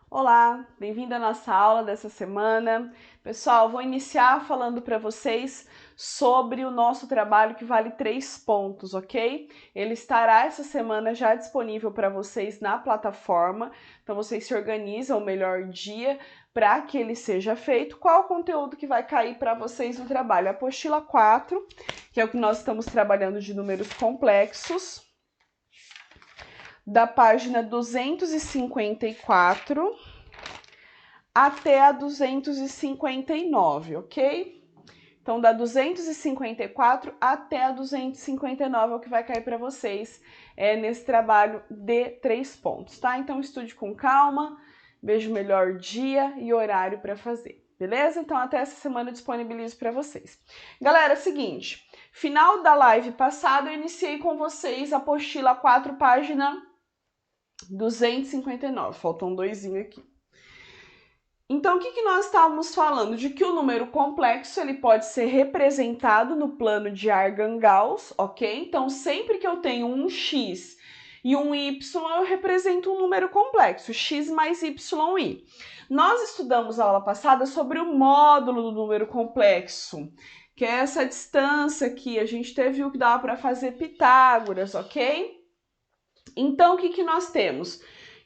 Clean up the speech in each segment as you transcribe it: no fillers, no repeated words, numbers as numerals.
Olá, bem-vindo à nossa aula dessa semana. Pessoal, vou iniciar falando para vocês sobre o nosso trabalho que vale 3 pontos, ok? Ele estará essa semana já disponível para vocês na plataforma, então vocês se organizam o melhor dia para que ele seja feito. Qual o conteúdo que vai cair para vocês no trabalho? A apostila 4, que é o que nós estamos trabalhando de números complexos, da página 254 até a 259, ok? Então, da 254 até a 259 é o que vai cair para vocês nesse trabalho de 3 pontos, tá? Então, estude com calma, veja o melhor dia e horário para fazer, beleza? Então, até essa semana eu disponibilizo para vocês. Galera, é o seguinte, final da live passada eu iniciei com vocês a apostila 4, página 259, faltam um doisinho aqui. Então, o que nós estávamos falando? De que o número complexo ele pode ser representado no plano de Argand-Gauss, ok? Então, sempre que eu tenho um x e um y, eu represento um número complexo, x mais y. Nós estudamos a aula passada sobre o módulo do número complexo, que é essa distância aqui. A gente viu que dava para fazer Pitágoras, ok? Então, o que nós temos?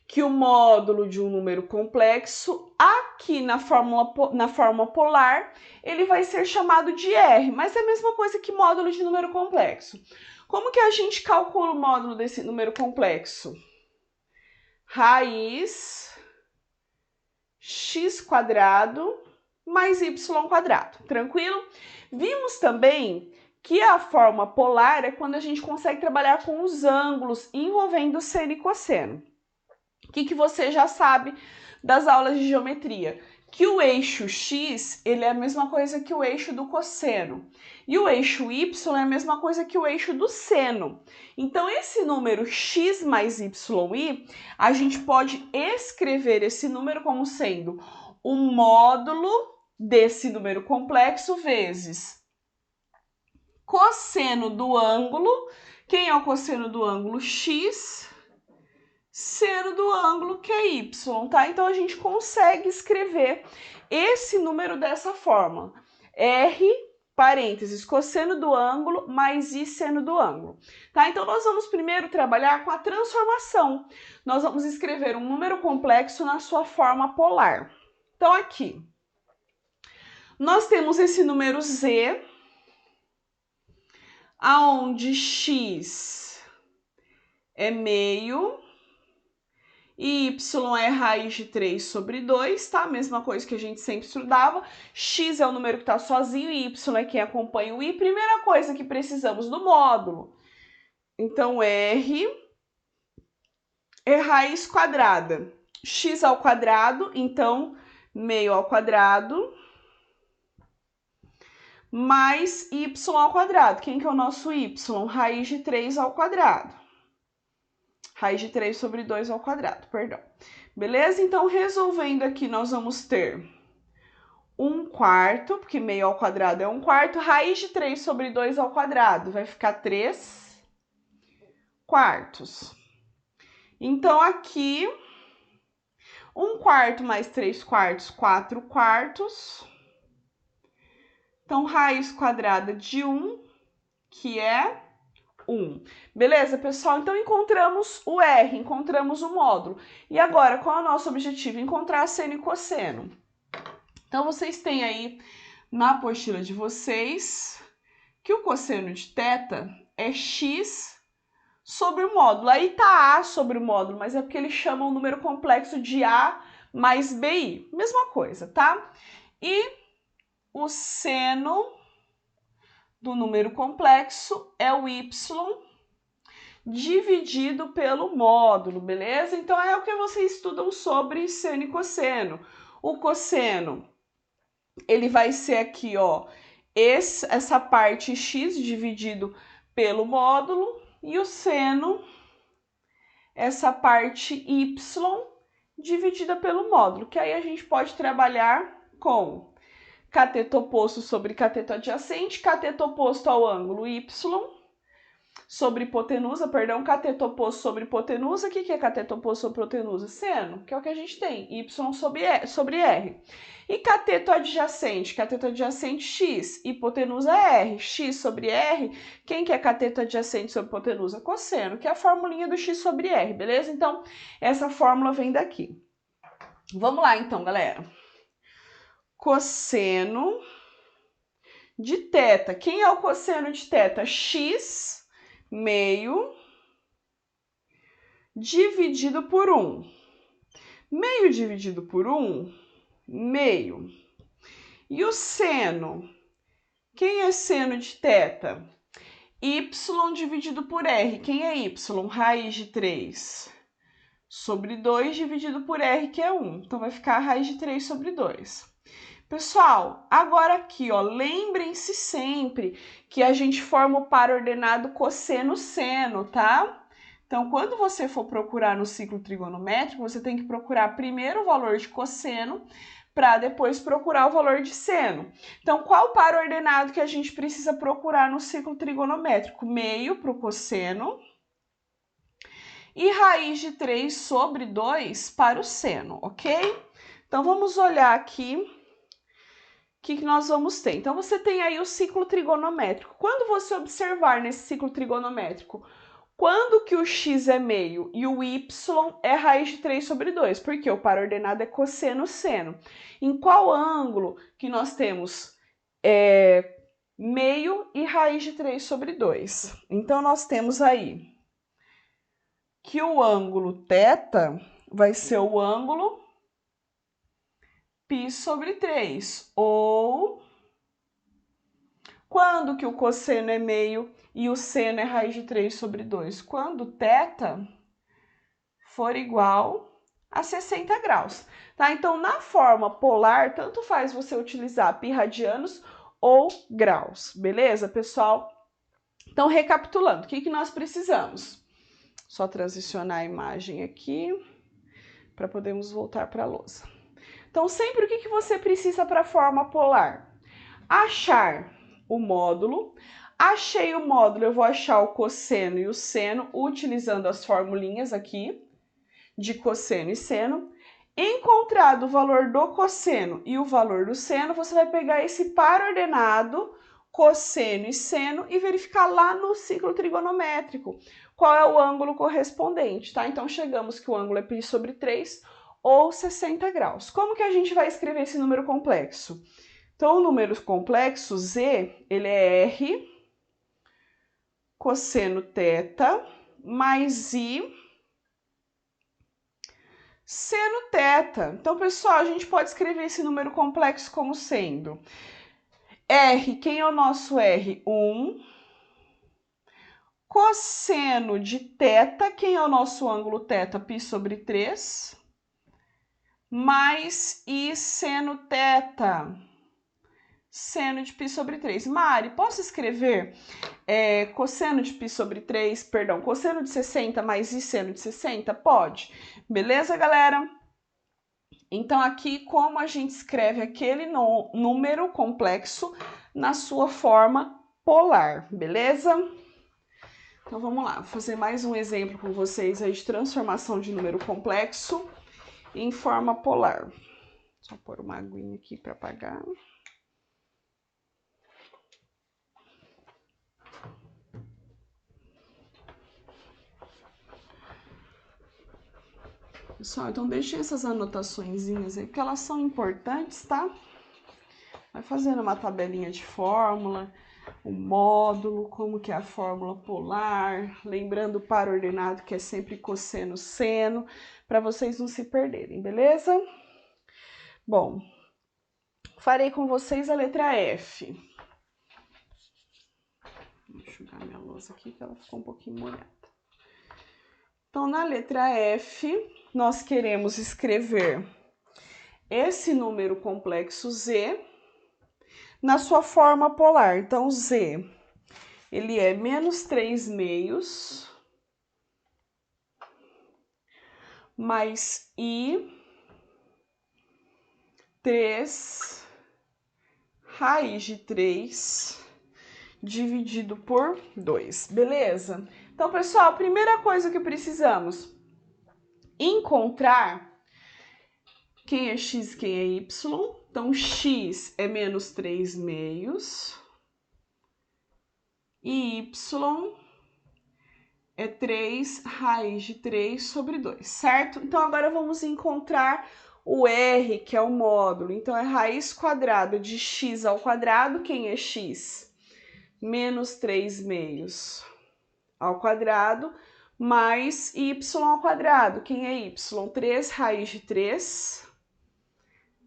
Que o módulo de um número complexo, aqui na forma polar, ele vai ser chamado de R, mas é a mesma coisa que módulo de número complexo. Como que a gente calcula o módulo desse número complexo? Raiz x² mais y², tranquilo? Vimos também que a forma polar é quando a gente consegue trabalhar com os ângulos envolvendo seno e cosseno. O que você já sabe das aulas de geometria? Que o eixo x ele é a mesma coisa que o eixo do cosseno. E o eixo y é a mesma coisa que o eixo do seno. Então, esse número x mais y, a gente pode escrever esse número como sendo o módulo desse número complexo vezes cosseno do ângulo. Quem é o cosseno do ângulo? X, seno do ângulo que é y, tá? Então, a gente consegue escrever esse número dessa forma. R, parênteses, cosseno do ângulo mais I seno do ângulo, tá? Então, nós vamos primeiro trabalhar com a transformação. Nós vamos escrever um número complexo na sua forma polar. Então, aqui, nós temos esse número Z, aonde x é meio e y é raiz de 3 sobre 2, tá? Mesma coisa que a gente sempre estudava. X é o número que está sozinho e y é quem acompanha o i. Primeira coisa que precisamos do módulo. Então, R é raiz quadrada. X ao quadrado, então, meio ao quadrado, mais y ao quadrado. Quem que é o nosso y? Raiz de 3 ao quadrado. Raiz de 3 sobre 2 ao quadrado, perdão. Beleza? Então, resolvendo aqui, nós vamos ter 1/4, porque meio ao quadrado é 1/4. Raiz de 3 sobre 2 ao quadrado vai ficar 3/4. Então, aqui, 1/4 mais 3/4, 4/4. Então, raiz quadrada de 1, que é 1. Beleza, pessoal? Então, encontramos o R, encontramos o módulo. E agora, qual é o nosso objetivo? Encontrar seno e cosseno. Então, vocês têm aí na apostila de vocês que o cosseno de θ é x sobre o módulo. Aí tá A sobre o módulo, mas é porque ele chama o número complexo de A mais BI. Mesma coisa, tá? E o seno do número complexo é o y dividido pelo módulo, beleza? Então, é o que vocês estudam sobre seno e cosseno. O cosseno, ele vai ser aqui, ó, essa parte x dividido pelo módulo, e o seno, essa parte y dividida pelo módulo, que aí a gente pode trabalhar com cateto oposto sobre cateto adjacente, cateto oposto ao ângulo y, sobre hipotenusa, perdão, cateto oposto sobre hipotenusa. O que é cateto oposto sobre hipotenusa? Seno, que é o que a gente tem, y sobre R. E cateto adjacente x, hipotenusa R, x sobre R. Quem que é cateto adjacente sobre hipotenusa? Cosseno, que é a formulinha do x sobre R, beleza? Então, essa fórmula vem daqui. Vamos lá então, galera. Cosseno de θ. Quem é o cosseno de θ? X meio dividido por 1. Meio dividido por 1, meio. E o seno? Quem é seno de θ? Y dividido por R. Quem é Y? Raiz de 3 sobre 2 dividido por R, que é 1. Então, vai ficar a raiz de 3 sobre 2. Pessoal, agora aqui, ó, lembrem-se sempre que a gente forma o par ordenado cosseno-seno, tá? Então, quando você for procurar no ciclo trigonométrico, você tem que procurar primeiro o valor de cosseno para depois procurar o valor de seno. Então, qual o par ordenado que a gente precisa procurar no ciclo trigonométrico? Meio para o cosseno e raiz de 3 sobre 2 para o seno, ok? Então, vamos olhar aqui o que nós vamos ter. Então, você tem aí o ciclo trigonométrico. Quando você observar nesse ciclo trigonométrico, quando que o x é meio e o y é raiz de 3 sobre 2? Porque o par ordenado é cosseno-seno. Em qual ângulo que nós temos meio e raiz de 3 sobre 2? Então, nós temos aí que o ângulo θ vai ser o ângulo π sobre 3, ou quando que o cosseno é meio e o seno é raiz de 3 sobre 2? Quando θ for igual a 60 graus, tá? Então, na forma polar, tanto faz você utilizar π radianos ou graus, beleza, pessoal? Então, recapitulando, o que nós precisamos? Só transicionar a imagem aqui para podermos voltar para a lousa. Então, sempre o que você precisa para a forma polar? Achar o módulo. Achei o módulo, eu vou achar o cosseno e o seno utilizando as formulinhas aqui de cosseno e seno. Encontrado o valor do cosseno e o valor do seno, você vai pegar esse par ordenado, cosseno e seno, e verificar lá no ciclo trigonométrico qual é o ângulo correspondente, tá? Então, chegamos que o ângulo é π sobre 3 ou 60 graus. Como que a gente vai escrever esse número complexo? Então, o número complexo Z, ele é R cosseno θ mais I seno θ. Então, pessoal, a gente pode escrever esse número complexo como sendo R, quem é o nosso R? 1. Cosseno de θ, quem é o nosso ângulo θ? π sobre 3. Mais I seno θ. Seno de π sobre 3. Mari, posso escrever cosseno de π sobre 3, perdão, cosseno de 60 mais I seno de 60? Pode. Beleza, galera? Então, aqui, como a gente escreve aquele número complexo na sua forma polar, beleza? Então, vamos lá, vou fazer mais um exemplo com vocês aí de transformação de número complexo em forma polar. Só pôr uma aguinha aqui para apagar. Pessoal, então deixem essas anotaçõezinhas aí, porque elas são importantes, tá? Vai fazendo uma tabelinha de fórmula, o módulo, como que é a fórmula polar, lembrando o par ordenado que é sempre cosseno-seno, para vocês não se perderem, beleza? Bom, farei com vocês a letra F. Vou enxugar minha lousa aqui, que ela ficou um pouquinho molhada. Então, na letra F, nós queremos escrever esse número complexo Z na sua forma polar. Então, Z, ele é menos 3 meios mais I 3 raiz de 3 dividido por 2, beleza? Então, pessoal, a primeira coisa que precisamos encontrar quem é x e quem é y. Então, x é menos 3 meios e y é 3 raiz de 3 sobre 2, certo? Então, agora vamos encontrar o r, que é o módulo. Então, é raiz quadrada de x ao quadrado. Quem é x? Menos 3 meios ao quadrado, mais y ao quadrado. Quem é y? 3 raiz de 3,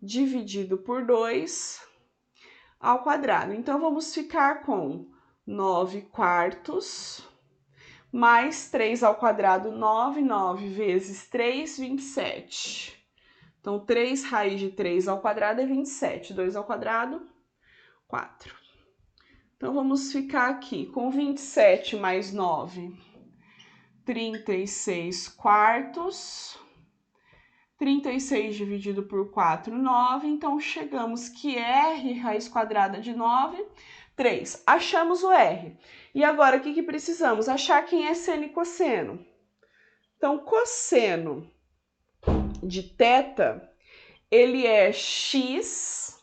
dividido por 2, ao quadrado. Então, vamos ficar com 9 quartos, mais 3 ao quadrado, 9, 9 vezes 3, 27. Então, 3 raiz de 3 ao quadrado é 27. 2 ao quadrado, 4. Então, vamos ficar aqui com 27 mais 9, 36 quartos. 36 dividido por 4, 9. Então, chegamos que r, raiz quadrada de 9, 3. Achamos o r. E agora, o que precisamos? Achar quem é seno e cosseno. Então, cosseno de θ, ele é x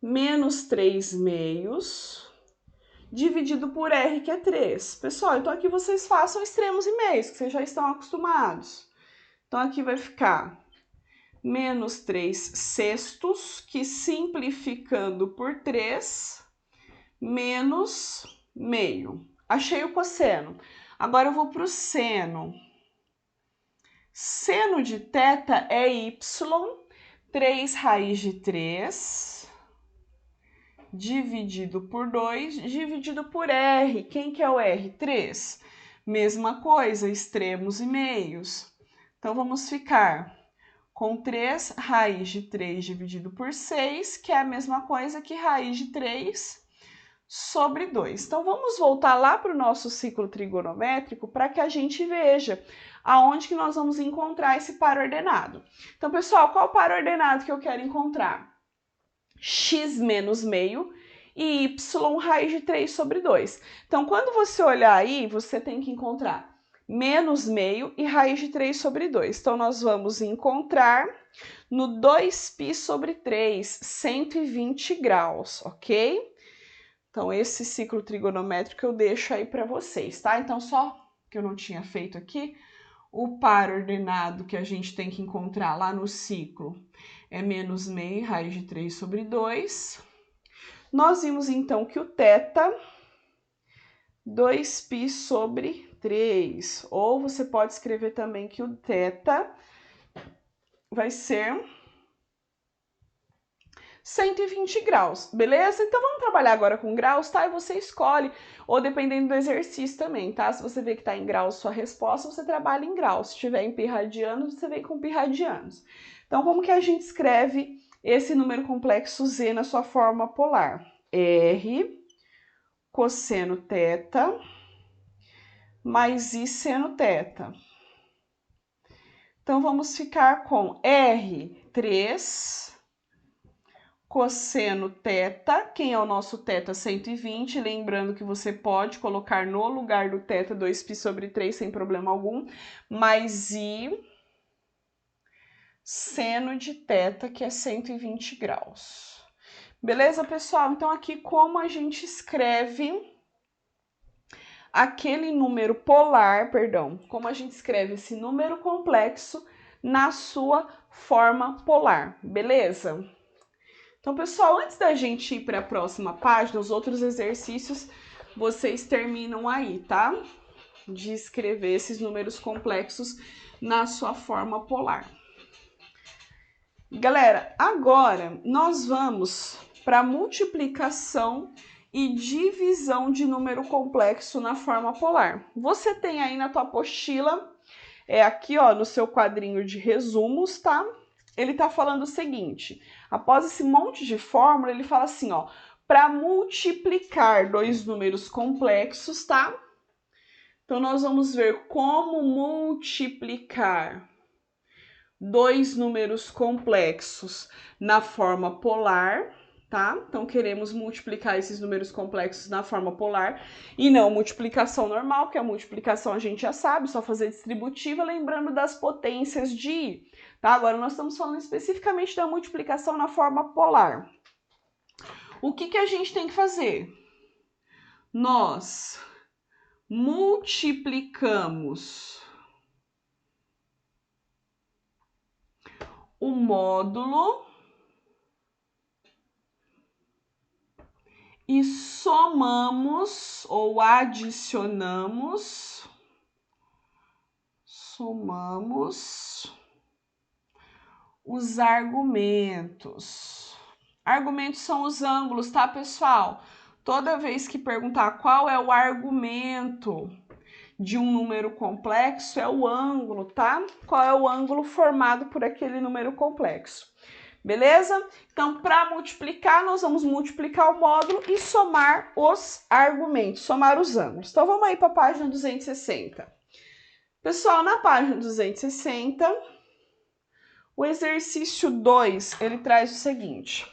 menos 3 meios dividido por r, que é 3. Pessoal, então aqui vocês façam extremos e meios, que vocês já estão acostumados. Então, aqui vai ficar menos 3 sextos, que simplificando por 3, menos meio. Achei o cosseno. Agora eu vou para o seno. Seno de θ é y, 3 raiz de 3, dividido por 2, dividido por r. Quem que é o r? 3. Mesma coisa, extremos e meios. Então, vamos ficar com 3 raiz de 3 dividido por 6, que é a mesma coisa que raiz de 3 sobre 2. Então, vamos voltar lá para o nosso ciclo trigonométrico para que a gente veja aonde que nós vamos encontrar esse par ordenado. Então, pessoal, qual par ordenado que eu quero encontrar? X menos meio e y raiz de 3 sobre 2. Então, quando você olhar aí, você tem que encontrar menos meio e raiz de 3 sobre 2. Então, nós vamos encontrar no 2π sobre 3, 120 graus, ok? Então, esse ciclo trigonométrico eu deixo aí para vocês, tá? Então, só que eu não tinha feito aqui, o par ordenado que a gente tem que encontrar lá no ciclo é menos meio e raiz de 3 sobre 2. Nós vimos, então, que o θ, 2π sobre 3, ou você pode escrever também que o θ vai ser 120 graus, beleza? Então, vamos trabalhar agora com graus, tá? E você escolhe, ou dependendo do exercício também, tá? Se você vê que tá em graus sua resposta, você trabalha em graus. Se estiver em pi radianos, você vem com pi radianos. Então, como que a gente escreve esse número complexo z na sua forma polar? R cosseno θ mais I seno θ. Então, vamos ficar com R, 3, cosseno θ. Quem é o nosso θ? 120. Lembrando que você pode colocar no lugar do θ 2π sobre 3 sem problema algum. Mais I seno de θ, que é 120 graus. Beleza, pessoal? Então, aqui como a gente escreve aquele número polar, perdão, como a gente escreve esse número complexo na sua forma polar, beleza? Então, pessoal, antes da gente ir para a próxima página, os outros exercícios vocês terminam aí, tá? De escrever esses números complexos na sua forma polar. Galera, agora nós vamos para multiplicação e divisão de número complexo na forma polar. Você tem aí na tua apostila, aqui ó, no seu quadrinho de resumos, tá? Ele tá falando o seguinte, após esse monte de fórmula, ele fala assim, ó, para multiplicar dois números complexos, tá? Então, nós vamos ver como multiplicar dois números complexos na forma polar. tá? Então, queremos multiplicar esses números complexos na forma polar e não multiplicação normal, que a multiplicação a gente já sabe, só fazer distributiva, lembrando das potências de I, tá? Agora, nós estamos falando especificamente da multiplicação na forma polar. O que a gente tem que fazer? Nós multiplicamos o módulo e somamos ou adicionamos, os argumentos. Argumentos são os ângulos, tá, pessoal? Toda vez que perguntar qual é o argumento de um número complexo, é o ângulo, tá? Qual é o ângulo formado por aquele número complexo. Beleza? Então, para multiplicar, nós vamos multiplicar o módulo e somar os argumentos, somar os ângulos. Então, vamos aí para a página 260. Pessoal, na página 260, o exercício 2, ele traz o seguinte: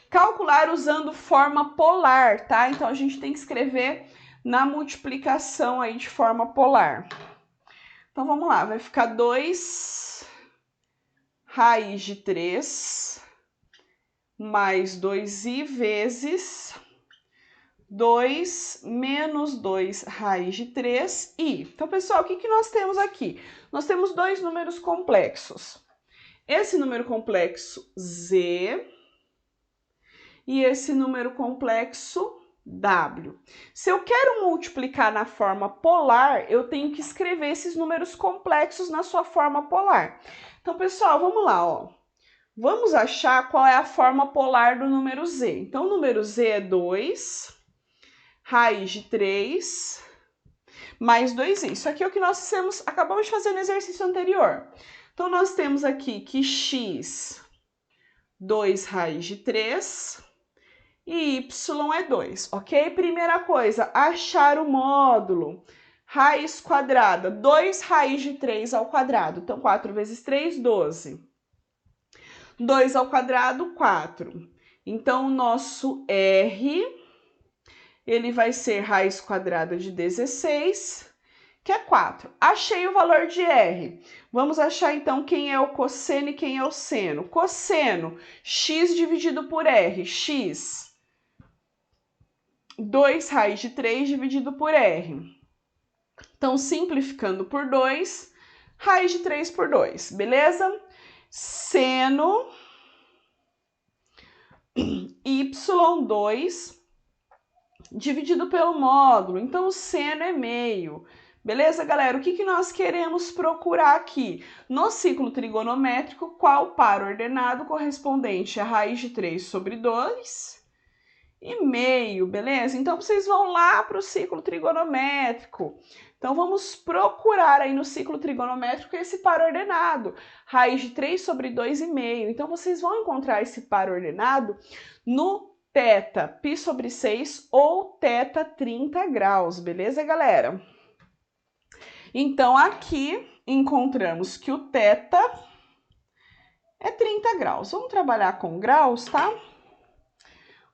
calcular usando forma polar, tá? Então, a gente tem que escrever na multiplicação aí de forma polar. Então, vamos lá, vai ficar 2 raiz de 3 mais 2i vezes 2 menos 2 raiz de 3i. Então, pessoal, o que nós temos aqui? Nós temos dois números complexos. Esse número complexo z e esse número complexo w. Se eu quero multiplicar na forma polar, eu tenho que escrever esses números complexos na sua forma polar. Então, pessoal, vamos lá, ó. Vamos achar qual é a forma polar do número z. Então, o número z é 2 raiz de 3 mais 2i. Isso aqui é o que nós acabamos de fazer no exercício anterior. Então, nós temos aqui que x, 2 raiz de 3 e y é 2, ok? Primeira coisa, achar o módulo. Raiz quadrada, 2 raiz de 3 ao quadrado. Então, 4 vezes 3, 12. 2 ao quadrado, 4. Então, o nosso R, ele vai ser raiz quadrada de 16, que é 4. Achei o valor de R. Vamos achar, então, quem é o cosseno e quem é o seno. Cosseno, x dividido por R. X, 2 raiz de 3 dividido por R. Então, simplificando por 2, raiz de 3 por 2, beleza? Seno y2 dividido pelo módulo. Então, o seno é meio. Beleza, galera? O que nós queremos procurar aqui? No ciclo trigonométrico, qual par ordenado correspondente a raiz de 3 sobre 2 e meio, beleza? Então, vocês vão lá para o ciclo trigonométrico. Então, vamos procurar aí no ciclo trigonométrico esse par ordenado, raiz de 3 sobre 2,5. Então, vocês vão encontrar esse par ordenado no θ, π sobre 6 ou θ 30 graus, beleza, galera? Então, aqui encontramos que o θ é 30 graus. Vamos trabalhar com graus, tá?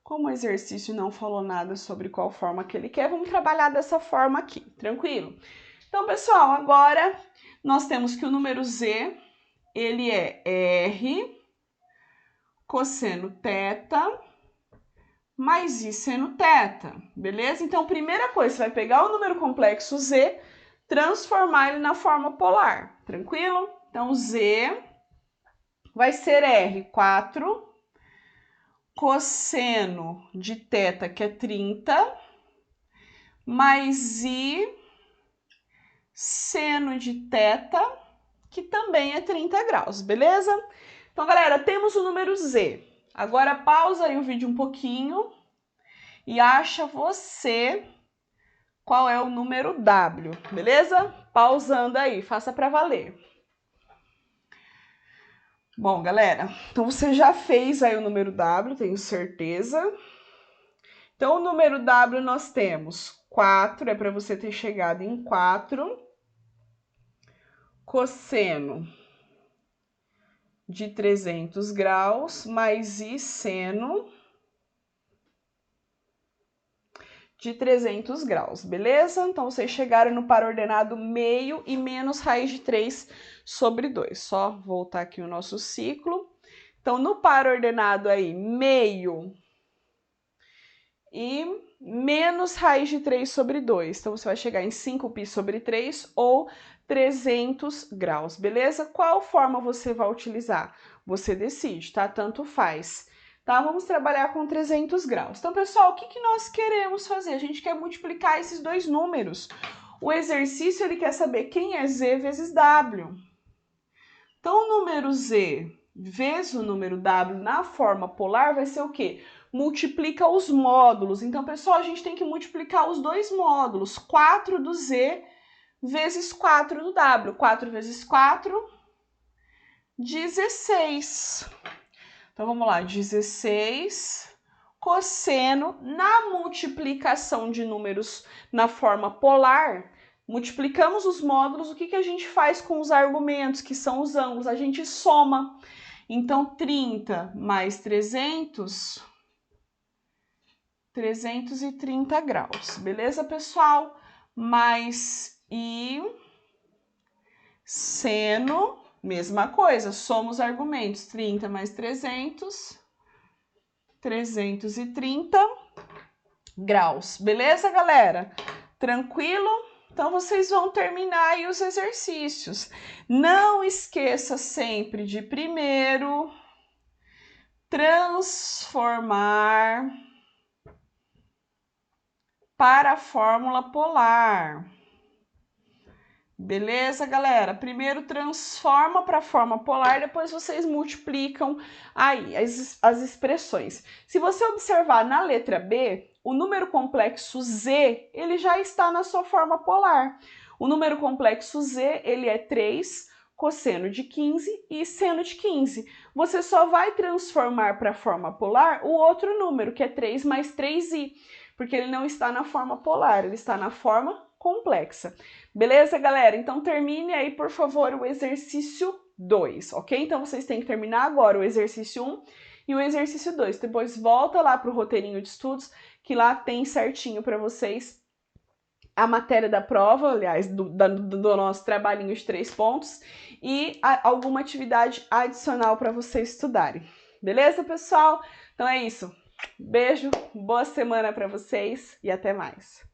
Como o exercício não falou nada sobre qual forma que ele quer, vamos trabalhar dessa forma aqui, tranquilo? Então, pessoal, agora nós temos que o número z, ele é R cosseno θ mais I seno θ, beleza? Então, primeira coisa, você vai pegar o número complexo z, transformar ele na forma polar, tranquilo? Então, z vai ser R, 4 cosseno de θ, que é 30, mais I seno de θ, que também é 30 graus, beleza? Então, galera, temos o número z. Agora, pausa aí o vídeo um pouquinho e acha você qual é o número w, beleza? Pausando aí, faça para valer. Bom, galera, então você já fez aí o número w, tenho certeza. Então, o número w nós temos 4, é para você ter chegado em 4, cosseno de 300 graus mais I seno de 300 graus, beleza? Então, vocês chegaram no par ordenado meio e menos raiz de 3 sobre 2. Só voltar aqui o nosso ciclo. Então, no par ordenado aí, meio e menos raiz de 3 sobre 2. Então, você vai chegar em 5π sobre 3 ou 300 graus, beleza? Qual forma você vai utilizar? Você decide, tá? Tanto faz. Tá? Vamos trabalhar com 300 graus. Então, pessoal, o que nós queremos fazer? A gente quer multiplicar esses dois números. O exercício, ele quer saber quem é Z vezes W. Então, o número Z vezes o número W na forma polar vai ser o quê? Multiplica os módulos. Então, pessoal, a gente tem que multiplicar os dois módulos. 4 do Z vezes 4 do W. 4 vezes 4, 16. Então, vamos lá, 16 cosseno, na multiplicação de números na forma polar, multiplicamos os módulos, o que a gente faz com os argumentos, que são os ângulos? A gente soma. Então, 30 mais 300, 330 graus. Beleza, pessoal? Mais I seno, mesma coisa, soma os argumentos, 30 mais 300, 330 graus. Beleza, galera? Tranquilo? Então, vocês vão terminar aí os exercícios. Não esqueça sempre de primeiro transformar para a fórmula polar. Beleza, galera? Primeiro transforma para a forma polar, depois vocês multiplicam aí as expressões. Se você observar na letra B, o número complexo Z, ele já está na sua forma polar. O número complexo Z, ele é 3 cosseno de 15 e seno de 15. Você só vai transformar para a forma polar o outro número, que é 3 mais 3i, porque ele não está na forma polar, ele está na forma complexa. Beleza, galera? Então, termine aí, por favor, o exercício 2, ok? Então, vocês têm que terminar agora o exercício 1 e o exercício 2. Depois, volta lá para o roteirinho de estudos, que lá tem certinho para vocês a matéria da prova, aliás, do nosso trabalhinho de 3 pontos e alguma atividade adicional para vocês estudarem. Beleza, pessoal? Então, é isso. Beijo, boa semana para vocês e até mais.